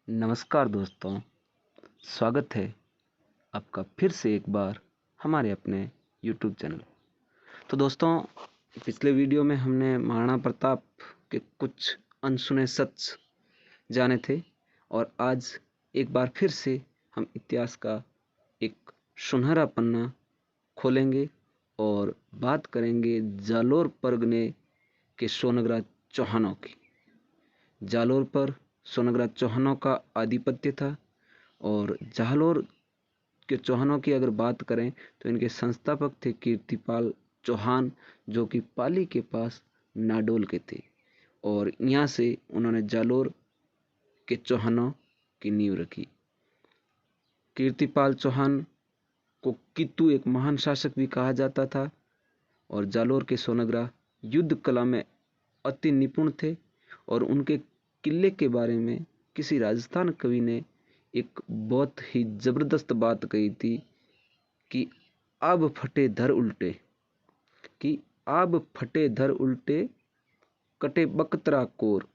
नमस्कार दोस्तों, स्वागत है आपका फिर से एक बार हमारे अपने YouTube चैनल। तो दोस्तों, पिछले वीडियो में हमने महाराणा प्रताप के कुछ अनसुने सच जाने थे और आज एक बार फिर से हम इतिहास का एक सुनहरा पन्ना खोलेंगे और बात करेंगे जालोर परगने के सोनग्रा चौहानों की। जालोर पर सोनग्रा चौहानों का आधिपत्य था और जालोर के चौहानों की अगर बात करें तो इनके संस्थापक थे कीर्तिपाल चौहान, जो कि पाली के पास नाडोल के थे और यहाँ से उन्होंने जालोर के चौहानों की नींव रखी। कीर्तिपाल चौहान को कित्तू एक महान शासक भी कहा जाता था और जालोर के सोनग्रा युद्ध कला में अति निपुण थे और उनके किले के बारे में किसी राजस्थान कवि ने एक बहुत ही जबरदस्त बात कही थी कि आब फटे धर उल्टे, कि आब फटे धर उल्टे, कटे बकतरा कोर,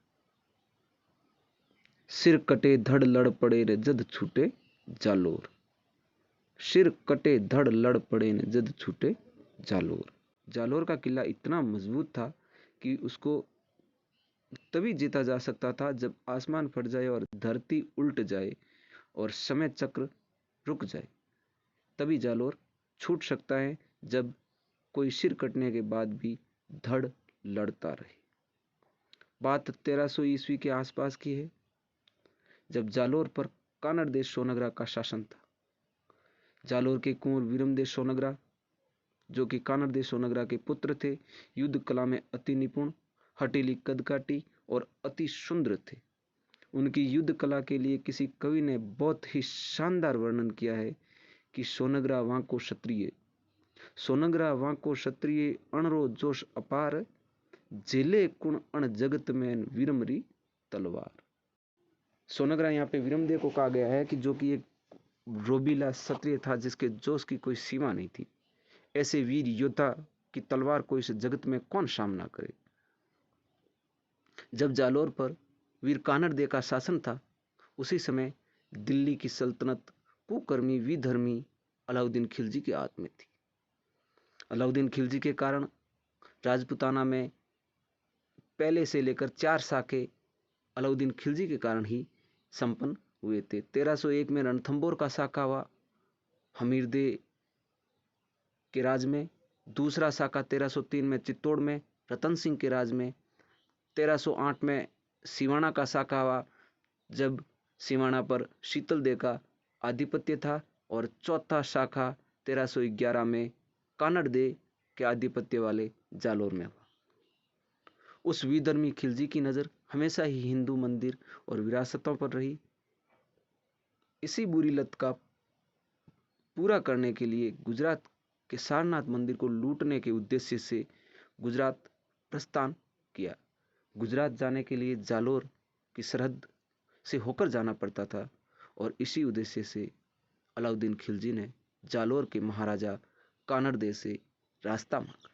सिर कटे धड़ लड़ पड़े रे जद छूटे जालोर। सिर कटे धड़ लड़ पड़े ने जद छूटे जालोर। जालोर का किला इतना मजबूत था कि उसको तभी जीता जा सकता था जब आसमान फट जाए और धरती उल्ट जाए और समय चक्र रुक जाए। तभी जालोर छूट सकता है, जब कोई सिर कटने के बाद भी धड़ लड़ता रहे। बात 1300 ईस्वी के आसपास की है, जब जालोर पर कानड़ देश सोनग्रा का शासन था। जालोर के कुंवर वीरमदेव सोनग्रा, जो कि कानड़ देश सोनग्रा के पुत्र थे, युद्ध कला में अति निपुण, हठीली कदकाठी और अति सुंदर थे। उनकी युद्ध कला के लिए किसी कवि ने बहुत ही शानदार वर्णन किया है कि सोनग्रा वांको क्षत्रिय, सोनग्रा वांको क्षत्रिय, अणरो जोश अपार, जेले कुण अण जगत में वीरमरी तलवार। सोनग्रा यहाँ पे वीरमदेव को कहा गया है कि जो कि एक रोबीला क्षत्रिय था, जिसके जोश की कोई सीमा नहीं थी। ऐसे वीर योद्धा की तलवार को इस जगत में कौन सामना करे। जब जालोर पर वीर कानड़ देव का शासन था, उसी समय दिल्ली की सल्तनत कुकर्मी विधर्मी अलाउद्दीन खिलजी के हाथ में थी। अलाउद्दीन खिलजी के कारण राजपुताना में पहले से लेकर 4 शाखे अलाउद्दीन खिलजी के कारण ही संपन्न हुए थे। 1301 में रणथंबोर का शाखा हुआ हमीरदे के राज में। दूसरा शाखा 1303 में चित्तौड़ में रतन सिंह के राज में। 1308 में सिवाना का शाखा हुआ, जब सिवाना पर शीतल देव का आधिपत्य था। और चौथा शाखा 1311 में कानड़ देव के आधिपत्य वाले जालोर में हुआ। उस विधर्मी खिलजी की नज़र हमेशा ही हिंदू मंदिर और विरासतों पर रही। इसी बुरी लत का पूरा करने के लिए गुजरात के सारनाथ मंदिर को लूटने के उद्देश्य से गुजरात प्रस्थान किया। गुजरात जाने के लिए जालोर की सरहद से होकर जाना पड़ता था और इसी उद्देश्य से अलाउद्दीन खिलजी ने जालोर के महाराजा कानड़ देव से रास्ता मांगा,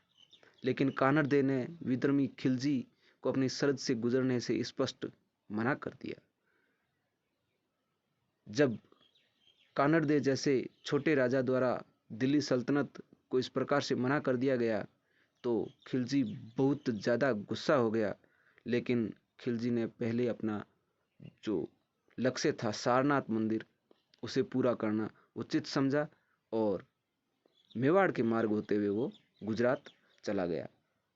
लेकिन कानड़ देव ने विधर्मी खिलजी को अपनी सरहद से गुजरने से स्पष्ट मना कर दिया। जब कानड़ देव जैसे छोटे राजा द्वारा दिल्ली सल्तनत को इस प्रकार से मना कर दिया गया तो खिलजी बहुत ज़्यादा गुस्सा हो गया। लेकिन खिलजी ने पहले अपना जो लक्ष्य था सारनाथ मंदिर, उसे पूरा करना उचित समझा और मेवाड़ के मार्ग होते हुए वो गुजरात चला गया।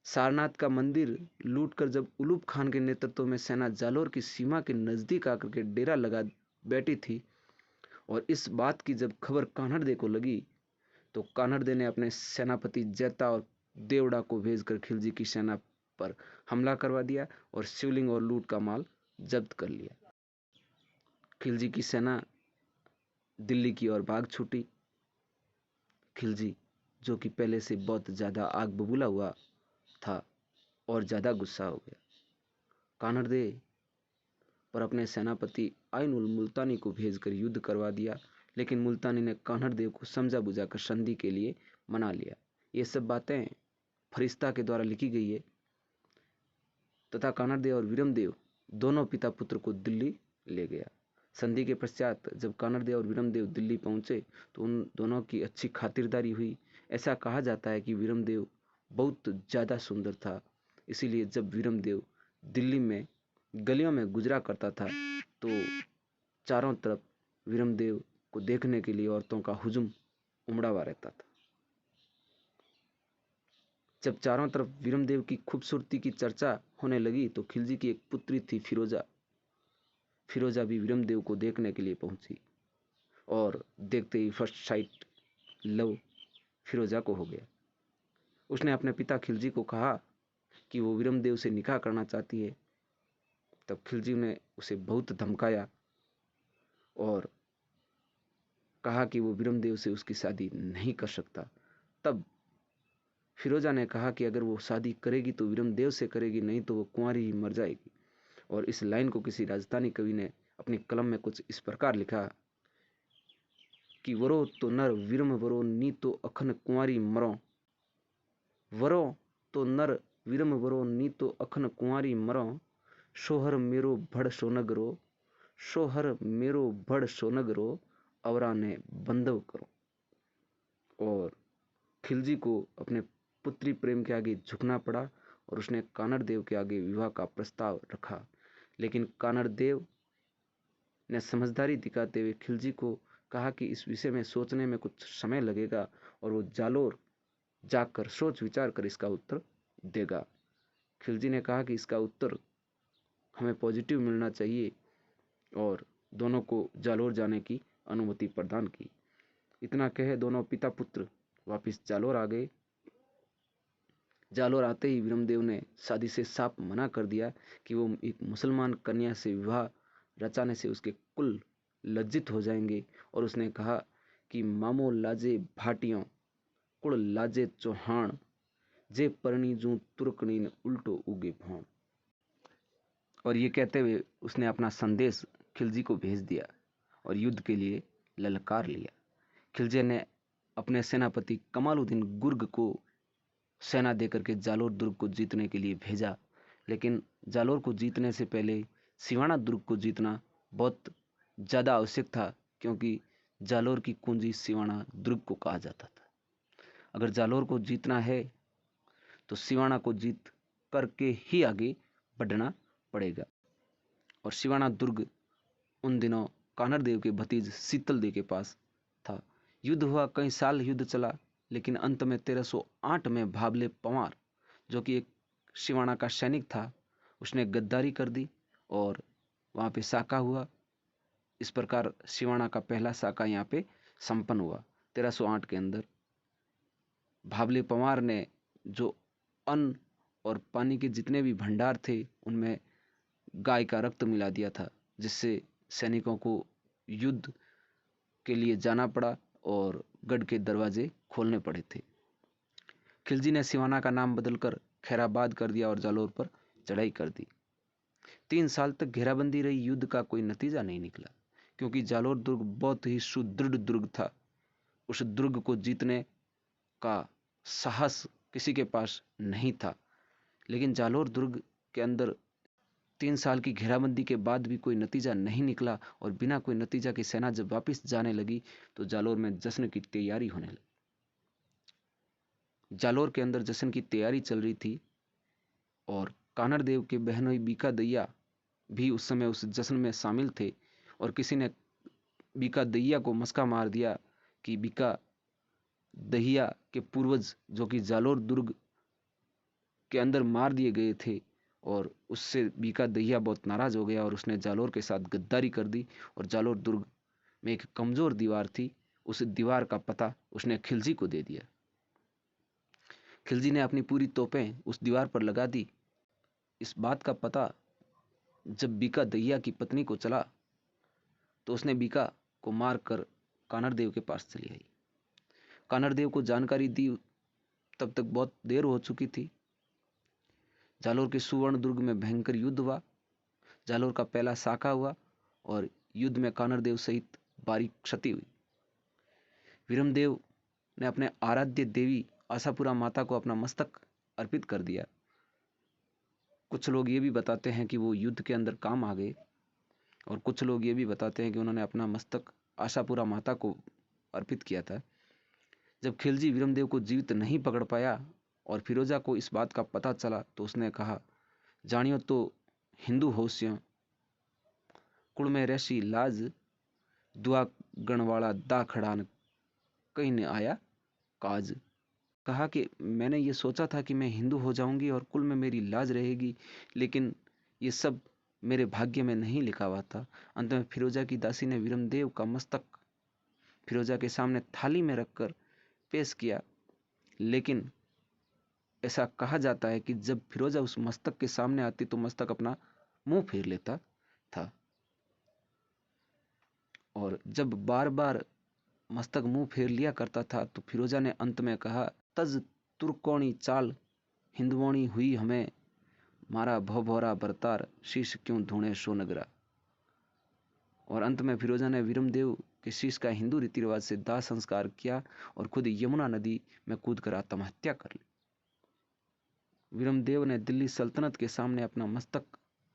सारनाथ का मंदिर लूटकर जब उलूप खान के नेतृत्व में सेना जालोर की सीमा के नज़दीक आकर के डेरा लगा बैठी थी और इस बात की जब खबर कान्हड़ देव को लगी तो कान्हड़ देव ने अपने सेनापति जैता और देवड़ा को भेजकर खिलजी की सेना पर हमला करवा दिया और शिवलिंग और लूट का माल जब्त कर लिया। खिलजी की सेना दिल्ली की ओर भाग छूटी। खिलजी, जो कि पहले से बहुत ज़्यादा आग बबूला हुआ था, और ज़्यादा गुस्सा हो गया। कान्हड़ देव पर अपने सेनापति आइन उल मुल्तानी को भेजकर युद्ध करवा दिया, लेकिन मुल्तानी ने कान्हड़ देव को समझा बुझाकर संधि के लिए मना लिया। ये सब बातें फरिश्ता के द्वारा लिखी गई है तथा कान्हड़ देव और वीरमदेव दोनों पिता पुत्र को दिल्ली ले गया। संधि के पश्चात जब कानरदेव और वीरमदेव दिल्ली पहुंचे तो उन दोनों की अच्छी खातिरदारी हुई। ऐसा कहा जाता है कि वीरमदेव बहुत ज़्यादा सुंदर था, इसीलिए जब वीरमदेव दिल्ली में गलियों में गुजरा करता था तो चारों तरफ वीरमदेव को देखने के लिए औरतों का हुजूम उमड़ा हुआ रहता था। जब चारों तरफ वीरमदेव की खूबसूरती की चर्चा होने लगी तो खिलजी की एक पुत्री थी फिरोजा। फिरोजा भी वीरमदेव को देखने के लिए पहुंची और देखते ही फर्स्ट साइट लव फिरोजा को हो गया। उसने अपने पिता खिलजी को कहा कि वो वीरमदेव से निकाह करना चाहती है। तब खिलजी ने उसे बहुत धमकाया और कहा कि वो वीरमदेव से उसकी शादी नहीं कर सकता। तब फिरोजा ने कहा कि अगर वो शादी करेगी तो वीरमदेव से करेगी, नहीं तो वो कुंवारी ही मर जाएगी। और इस लाइन को किसी राजस्थानी कवि ने अपनी कलम में कुछ इस प्रकार लिखा कि वरो तो नर वीरम वरो नी तो अखन कुंवारी मरो, वरो तो नर वीरम वरो नी तो अखन कुंवारी मरो, सोहर मेरो भड़ सोनगरो, सोहर मेरो भड़ सोनगरो, अवरा ने बंधव करो। और खिलजी को अपने पुत्री प्रेम के आगे झुकना पड़ा और उसने कानरदेव के आगे विवाह का प्रस्ताव रखा। लेकिन कानरदेव ने समझदारी दिखाते हुए खिलजी को कहा कि इस विषय में सोचने में कुछ समय लगेगा और वो जालोर जाकर सोच विचार कर इसका उत्तर देगा। खिलजी ने कहा कि इसका उत्तर हमें पॉजिटिव मिलना चाहिए और दोनों को जालोर जाने की अनुमति प्रदान की। इतना कहे दोनों पिता पुत्र वापिस जालोर आ गए। जालोर आते ही वीरमदेव ने शादी से साफ मना कर दिया कि वो एक मुसलमान कन्या से विवाह रचाने से उसके कुल लज्जित हो जाएंगे। और उसने कहा कि मामो लाजे भाटियों कुड़ लाजे चौहान, जे परणी जू तुर्कनीन उल्टो उगे भौण। और ये कहते हुए उसने अपना संदेश खिलजी को भेज दिया और युद्ध के लिए ललकार लिया। खिलजी ने अपने सेनापति कमालुद्दीन गुर्ग को सेना देकर के जालोर दुर्ग को जीतने के लिए भेजा। लेकिन जालोर को जीतने से पहले सिवाना दुर्ग को जीतना बहुत ज़्यादा आवश्यक था, क्योंकि जालोर की कुंजी सिवाना दुर्ग को कहा जाता था। अगर जालोर को जीतना है तो सिवाना को जीत करके ही आगे बढ़ना पड़ेगा। और सिवाना दुर्ग उन दिनों कानरदेव के भतीज शीतलदेव के पास था। युद्ध हुआ, कई साल युद्ध चला, लेकिन अंत में 1308 में भाबले पंवार, जो कि एक सिवाना का सैनिक था, उसने गद्दारी कर दी और वहाँ पे साका हुआ। इस प्रकार सिवाना का पहला साका यहाँ पे संपन्न हुआ 1308 के अंदर। भाबले पंवार ने जो अन्न और पानी के जितने भी भंडार थे उनमें गाय का रक्त मिला दिया था, जिससे सैनिकों को युद्ध के लिए जाना पड़ा और गढ़ के दरवाजे खोलने पड़े थे। खिलजी ने सिवाना का नाम बदलकर खैराबाद कर दिया और जालोर पर चढ़ाई कर दी। 3 साल तक घेराबंदी रही, युद्ध का कोई नतीजा नहीं निकला, क्योंकि जालोर दुर्ग बहुत ही सुदृढ़ दुर्ग था। उस दुर्ग को जीतने का साहस किसी के पास नहीं था। लेकिन जालोर दुर्ग के अंदर 3 साल की घेराबंदी के बाद भी कोई नतीजा नहीं निकला और बिना कोई नतीजा की सेना जब वापस जाने लगी तो जालोर में जश्न की तैयारी होने लगी। जालोर के अंदर जश्न की तैयारी चल रही थी और कानरदेव के बहनोई बीका दैया भी उस समय उस जश्न में शामिल थे। और किसी ने बीका दैया को मस्का मार दिया कि बीका दहिया के पूर्वज जो कि जालोर दुर्ग के अंदर मार दिए गए थे, और उससे बीका दहिया बहुत नाराज हो गया और उसने जालोर के साथ गद्दारी कर दी। और जालोर दुर्ग में एक कमजोर दीवार थी, उस दीवार का पता उसने खिलजी को दे दिया। खिलजी ने अपनी पूरी तोपें उस दीवार पर लगा दी। इस बात का पता जब बीका दहिया की पत्नी को चला तो उसने बीका को मारकर कानरदेव के पास चली आई। कानरदेव को जानकारी दी, तब तक बहुत देर हो चुकी थी। जालोर के सुवर्ण दुर्ग में भयंकर युद्ध हुआ। जालोर का पहला साका हुआ और युद्ध में कानरदेव सहित भारी क्षति हुई। वीरमदेव ने अपने आराध्य देवी आशापुरा माता को अपना मस्तक अर्पित कर दिया। कुछ लोग ये भी बताते हैं कि वो युद्ध के अंदर काम आ गए और कुछ लोग ये भी बताते हैं कि उन्होंने अपना मस्तक आशापुरा माता को अर्पित किया था। जब खिलजी वीरमदेव को जीवित नहीं पकड़ पाया और फिरोजा को इस बात का पता चला तो उसने कहा, जानियो तो हिंदू होशियों कुल में रहसी लाज, दुआ गणवाड़ा दा खड़ान कहीं ने आया काज। कहा कि मैंने ये सोचा था कि मैं हिंदू हो जाऊंगी और कुल में मेरी लाज रहेगी, लेकिन ये सब मेरे भाग्य में नहीं लिखा हुआ था। अंत में फिरोजा की दासी ने वीरमदेव का मस्तक फिरोजा के सामने थाली में रखकर पेश किया, लेकिन ऐसा कहा जाता है कि जब फिरोजा उस मस्तक के सामने आती तो मस्तक अपना मुंह फेर लेता था, और जब बार बार मस्तक मुंह फेर लिया करता था तो फिरोजा ने अंत में कहा, तज तुर्कोणी चाल हिंदवाणी हुई हमें, मारा भवभौरा बरतार शीश क्यों धूणे सोनगरा। और अंत में फिरोजा ने वीरमदेव के शीश का हिंदू रीति रिवाज से दाह संस्कार किया और खुद यमुना नदी में कूदकर आत्महत्या कर ली। वीरमदेव ने दिल्ली सल्तनत के सामने अपना मस्तक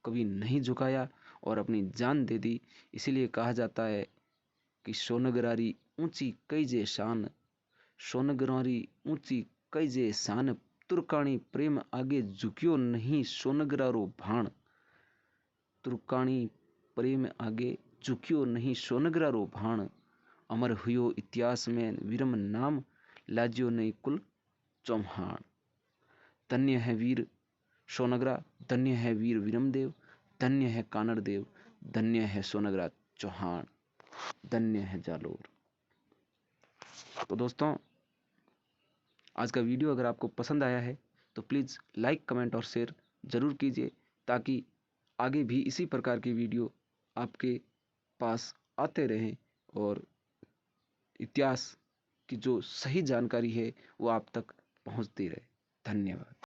कभी नहीं झुकाया और अपनी जान दे दी। इसीलिए कहा जाता है कि सोनगरारी ऊंची कई जे शान, सोनगरारी ऊंची कई जे शान, तुर्काणी प्रेम आगे झुकियो नहीं सोनगरारो भाण। तुर्काणी प्रेम आगे झुकियो नहीं सोनगरारो भाण, अमर हुयो इतिहास में वीरम नाम, लाजियो नहीं कुल चौहान। धन्य है वीर सोनगरा, धन्य है वीर वीरमदेव, धन्य है कानड़ देव, धन्य है सोनगरा चौहान, धन्य है जालोर। तो दोस्तों, आज का वीडियो अगर आपको पसंद आया है तो प्लीज़ लाइक, कमेंट और शेयर ज़रूर कीजिए, ताकि आगे भी इसी प्रकार की वीडियो आपके पास आते रहें और इतिहास की जो सही जानकारी है वो आप तक पहुंचती रहे। धन्यवाद।